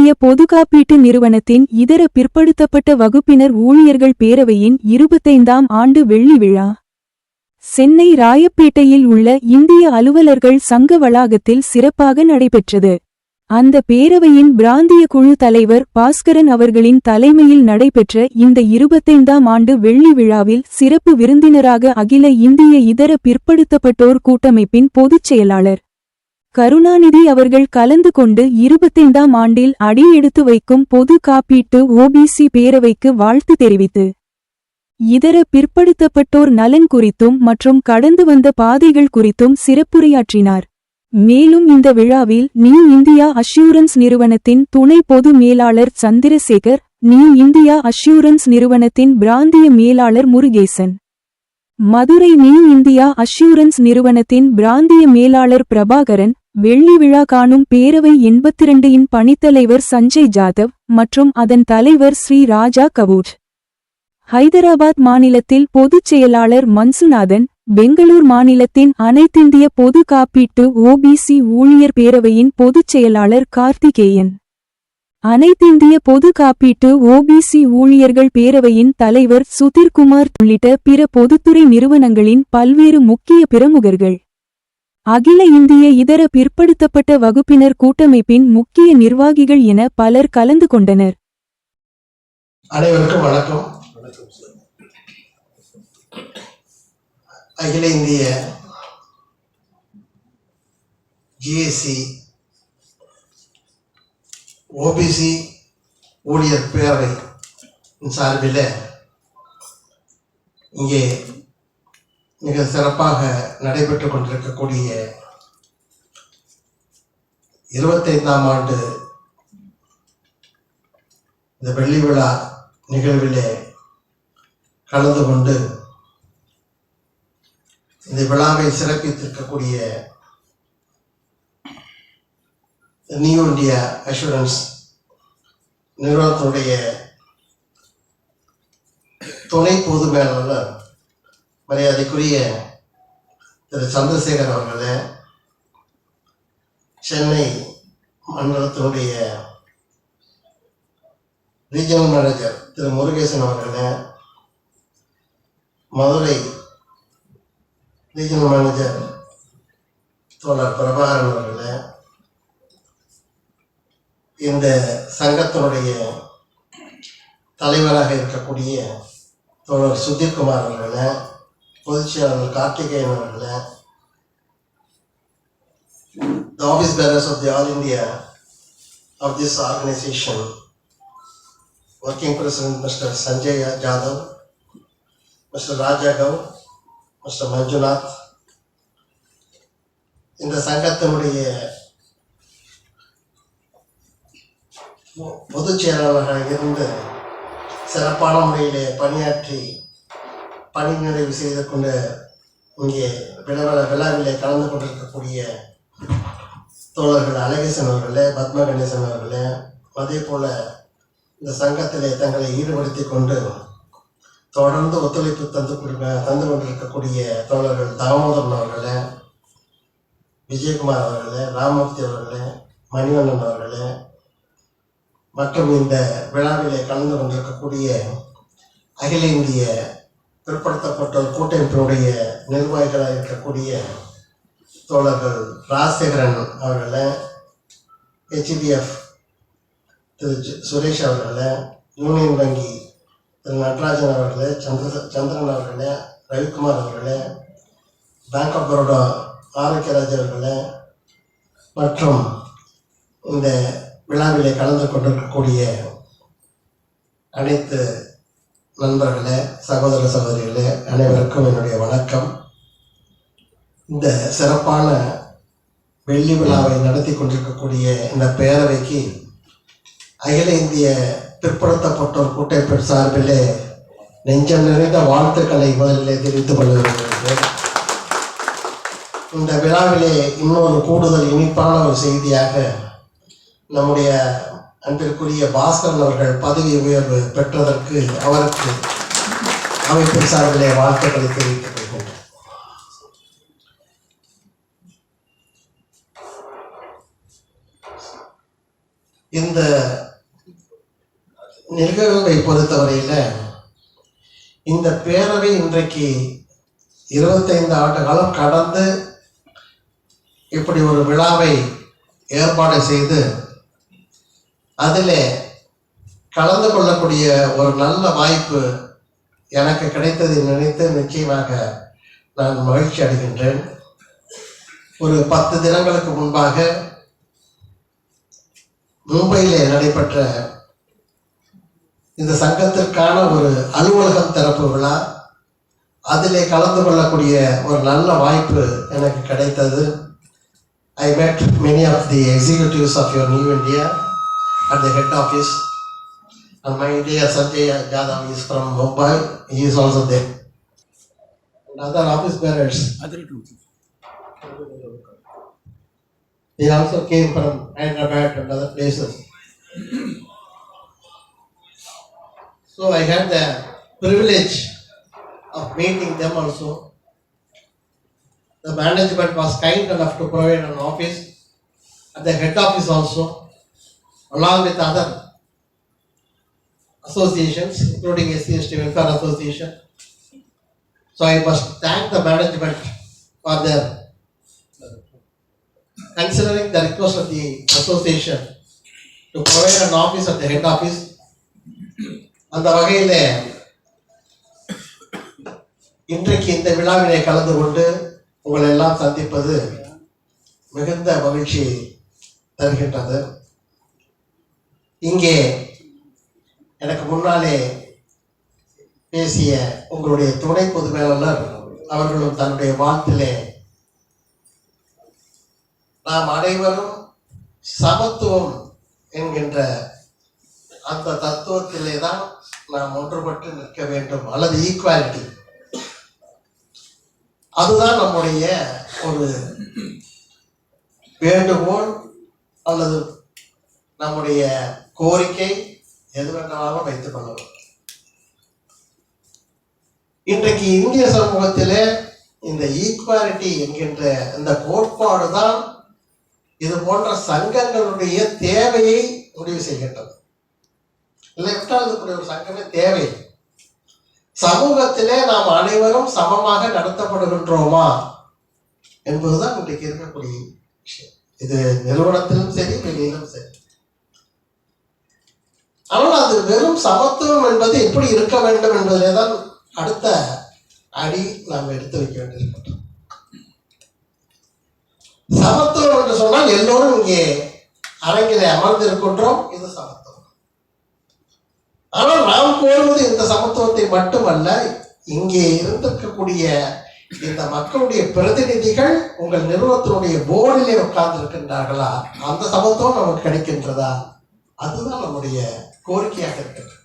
இந்திய பொதுகாப்பீட்டு நிறுவனத்தின் இதர பிற்படுத்தப்பட்ட வகுப்பினர் ஊழியர்கள் பேரவையின் 25ஆம் ஆண்டு வெள்ளி விழா சென்னை ராயப்பேட்டையில் உள்ள இந்திய அலுவலர்கள் சங்க வளாகத்தில் சிறப்பாக நடைபெற்றது. அந்த பேரவையின் பிராந்திய குழு தலைவர் பாஸ்கரன் அவர்களின் தலைமையில் நடைபெற்ற இந்த 25ஆம் ஆண்டு வெள்ளி விழாவில் சிறப்பு விருந்தினராக அகில இந்திய இதர பிற்படுத்தப்பட்டோர் கூட்டமைப்பின் பொதுச் செயலாளர் கருணாநிதி அவர்கள் கலந்து கொண்டு 25ஆம் ஆண்டில் அடியெடுத்து வைக்கும் பொது காப்பீட்டு ஓபிசி பேரவைக்கு வாழ்த்து தெரிவித்து இதர பிற்படுத்தப்பட்டோர் நலன் குறித்தும் மற்றும் கடந்து வந்த பாதைகள் குறித்தும் சிறப்புரையாற்றினார். மேலும் இந்த விழாவில் நியூ இந்தியா அஷ்யூரன்ஸ் நிறுவனத்தின் துணை பொது மேலாளர் சந்திரசேகர், நியூ இந்தியா அஷ்யூரன்ஸ் நிறுவனத்தின் பிராந்திய மேலாளர் Murugesan, Madurai new India assurance நிறுவனத்தின் பிராந்திய மேலாளர் பிரபாகரன், வெள்ளி விழா காணும் பேரவை 82இன் பணித்தலைவர் சஞ்சய் ஜாதவ் மற்றும் அதன் தலைவர் ஸ்ரீ ராஜா கபூர், ஹைதராபாத் மாநிலத்தில் பொதுச் செயலாளர் மன்சுநாதன், பெங்களூர் மாநிலத்தின் அனைத்திந்திய பொது காப்பீட்டு ஓபிசி ஊழியர் பேரவையின் பொதுச் செயலாளர் கார்த்திகேயன், அனைத்திந்திய பொது காப்பீட்டு ஓபிசி ஊழியர்கள் பேரவையின் தலைவர் சுதிர்குமார் உள்ளிட்ட பிற பொதுத்துறை நிறுவனங்களின் பல்வேறு முக்கிய பிரமுகர்கள், அகில இந்திய இதர பிற்படுத்தப்பட்ட வகுப்பினர் கூட்டமைப்பின் முக்கிய நிர்வாகிகள் என பலர் கலந்து கொண்டனர். அனைவருக்கும் வணக்கம். அகில இந்திய ஜிஎஸ்சி ஓபிசி ஊழியர் பேரவை சார்பில் இங்கே மிக சிறப்பாக நடைபெற்று கொண்டிருக்கக்கூடிய 25ஆம் ஆண்டு இந்த வெள்ளி விழா நிகழ்விலே கலந்து கொண்டு இந்த விழாவை சிறப்பித்திருக்கக்கூடிய நியூ இந்தியா அஷூரன்ஸ் நிறுவனத்தினுடைய துணை பொது மேலாளர் மரியாதைக்குரிய திரு சந்திரசேகர் அவர்களே, சென்னை மண்டலத்தினுடைய ரீஜனல் மேனேஜர் திரு முருகேசன் அவர்களே, மதுரை ரீஜனல் மேனேஜர் தோழர் பிரபாகரன் அவர்களே, இந்த சங்கத்தினுடைய தலைவராக இருக்கக்கூடிய தோழர் சுதீர்குமார் அவர்களே, பொதுச் செயலாளர் கார்த்திகேயன் அவர்களே, the office bearers of the All India of this organization, working president Mr. Sanjay Jadhav, Mr. Raja Gaur, Mr. Manjunath, இந்த சங்கத்தினுடைய பொதுச் செயலாளராக இருந்து சிறப்பான முறையிலே பணியாற்றி பணி நிறைவு செய்து கொண்டு இங்கே விழாவிலே கலந்து கொண்டிருக்கக்கூடிய தோழர்கள் அழகேசன் அவர்களே, பத்ம கணேசன் அவர்களே, அதே போல இந்த சங்கத்திலே தங்களை ஈடுபடுத்தி கொண்டு தொடர்ந்து ஒத்துழைப்பு தந்து கொண்டிருக்கக்கூடிய தோழர்கள் தாமோதரன் அவர்களே, விஜயகுமார் அவர்களே, ராமமூர்த்தி அவர்களே, மணிவண்ணன் அவர்களே, மற்றும் இந்த விழாவிலே கலந்து கொண்டிருக்கக்கூடிய அகில இந்திய பிற்படுத்தப்பட்டோர் கூட்டமைப்பினுடைய நிர்வாகிகளாக இருக்கக்கூடிய தோழர்கள் ராஜசேகரன் அவர்களே, HDF திரு சுரேஷ் அவர்களே, யூனியன் வங்கி திரு நடராஜன் அவர்களே, சந்திரன் அவர்களே, ரவிக்குமார் அவர்களே, பேங்க் ஆஃப் பரோடா ஆரோக்கியராஜ் அவர்களே, மற்றும் இந்த விழாவிலே கலந்து கொண்டிருக்கக்கூடிய அனைத்து நண்பர்களே, சகோதர சகோதரிகளே, அனைவருக்கும் என்னுடைய வணக்கம். இந்த சிறப்பான வெள்ளி விழாவை நடத்தி கொண்டிருக்கக்கூடிய இந்த பேரவைக்கு அகில இந்திய பிற்படுத்தப்பட்டோர் கூட்டமைப்பு சார்பிலே நெஞ்சம் நிறைந்த வாழ்த்துக்களை முதலிலே தெரிவித்துக் கொள்கிறேன். இந்த விழாவிலே இன்னொரு கூடுதல் இனிப்பான ஒரு செய்தியாக நம்முடைய அன்பிற்குரிய பாஸ்கரன் அவர்கள் பதவி உயர்வு பெற்றதற்கு அவருக்கு அமைப்பு சார்பிலே வாழ்த்துக்களை தெரிவித்துக் கொள்கின்றனர். இந்த நிகழ்வை பொறுத்தவரையில இந்த பேரவை இன்றைக்கு 25 ஆண்டு காலம் கடந்து இப்படி ஒரு விழாவை ஏற்பாடு செய்து அதிலே கலந்து கொள்ளக்கூடிய ஒரு நல்ல வாய்ப்பு எனக்கு கிடைத்ததை நினைத்து நிச்சயமாக நான் மகிழ்ச்சி அடைகின்றேன். ஒரு 10 தினங்களுக்கு முன்பாக மும்பையிலே நடைபெற்ற இந்த சங்கத்திற்கான ஒரு அலுவலகம் திறப்பு விழா, அதிலே கலந்து கொள்ளக்கூடிய ஒரு நல்ல வாய்ப்பு எனக்கு கிடைத்தது. I met many of the executives of your New India at the head office. And my dear Sanjay Jadhav is from Mumbai. He is also there. And other office bearers. They also came from Hyderabad and other places. So I had the privilege of meeting them also. The management was kind enough to provide an office at the head office also, along with other associations, including SC/ST Welfare Association. So I must thank the management for their considering the request of the association to provide an office at the head office. அந்த வகையிலே இன்றைக்கு இந்த விழாவிலே கலந்து கொண்டு உங்களை எல்லாம் சந்திப்பது மிகுந்த மகிழ்ச்சி தருகின்றது. இங்கே எனக்கு முன்னாலே பேசிய உங்களுடைய துணை பொது மேலாளர் அவர்களும் தன்னுடைய வாழ்த்திலே நாம் அனைவரும் சமத்துவம் என்கின்ற அந்த தத்துவத்திலே தான் நாம் ஒன்றுபட்டு நிற்க வேண்டும், அல்லது ஈக்குவாலிட்டி. அதுதான் நம்முடைய ஒரு வேண்டுகோள் அல்லது நம்முடைய கோரிக்கை, எது வேண்டாலும் வைத்துக் கொள்ளலாம். இன்றைக்கு இந்திய சமூகத்திலே இந்த ஈக்குவாலிட்டி என்கின்ற இந்த கோட்பாடு தான் இது போன்ற சங்கங்களுடைய தேவையை முடிவு செய்கின்றது. இல்லையென்றால் இப்படி ஒரு சங்கமே தேவை. சமூகத்திலே நாம் அனைவரும் சமமாக நடத்தப்படுகின்றோமா என்பதுதான் இன்றைக்கு இருக்கக்கூடிய விஷயம். இது நிறுவனத்திலும் சரி, வெளியிலும் சரி. ஆனால் அது வெறும் சமத்துவம் என்பது எப்படி இருக்க வேண்டும் என்பதிலே தான் அடுத்த அடி நாம் எடுத்து வைக்க வேண்டியிருக்கின்றோம். சமத்துவம் என்று சொன்னால் எல்லோரும் இங்கே அரங்கிலே அமர்ந்திருக்கின்றோம், இது சமத்துவம். ஆனால் நாம் கோருவது இந்த சமத்துவத்தை மட்டுமல்ல, இங்கே இருந்திருக்கக்கூடிய இந்த மக்களுடைய பிரதிநிதிகள் உங்கள் நிறுவனத்தினுடைய போர்டிலே உட்கார்ந்து இருக்கின்றார்களா, அந்த சமத்துவம் நமக்கு கிடைக்கின்றதா, அதுதான் நம்முடைய கோரிக்கையாக இருக்கிறது.